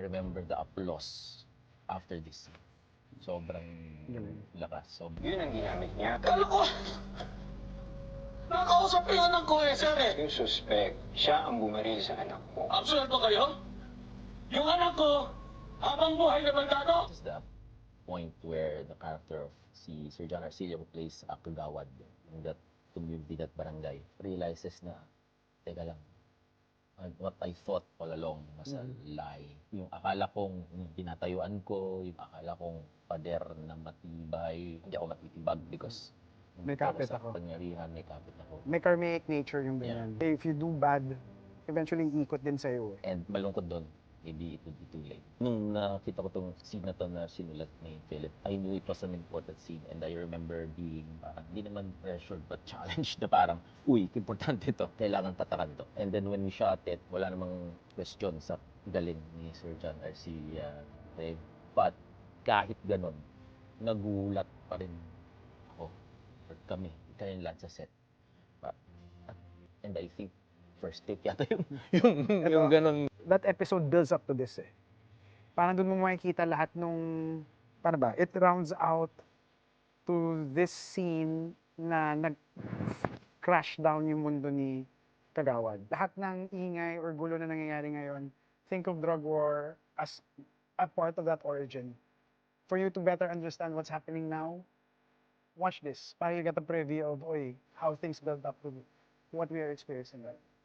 remember the applause after this. Sobrang lakas. So, Yun ang ginamit niya. Kala ko, nakakausap ko yung anak ko eh, sir eh. Yung suspect, siya ang bumaril sa anak mo. Absolute ba kayo? Yung anak ko, habang buhay na baldado. this is the point where the character of si Sir John Arcillo, who plays Kagawad in that community, that barangay, realizes na, teka lang, what I thought all along was a lie. Yung akala kong tinatayuan ko, yung akala kong pader na matibay, hindi ako matitibag because May kapit sa ako. pangyarihan, may kapit ako. May karmic nature yung ganyan. If you do bad, eventually ikot din sa'yo. And malungkot doon, maybe it would be too late. Nung nakita ko tong scene na to na sinulat ni Philip, I knew it was an important scene and I remember being, hindi naman pressured but challenged na parang, uy, importante to, kailangan patakan to. And then when we shot it, wala namang question sa galing ni Sir John Arcilla. But kahit ganon, nagulat pa rin ako, or kami lahat sa set. And I think first take yata yung ganon. That episode builds up to this eh. Parang doon mo makikita lahat nung, paano ba, it rounds out to this scene na nag-crash down yung mundo ni Kagawad. Lahat ng ingay or gulo na nangyayari ngayon, think of drug war as a part of that origin. For you to better understand what's happening now, watch this. Para you get a preview of, how things build up to what we are experiencing right now.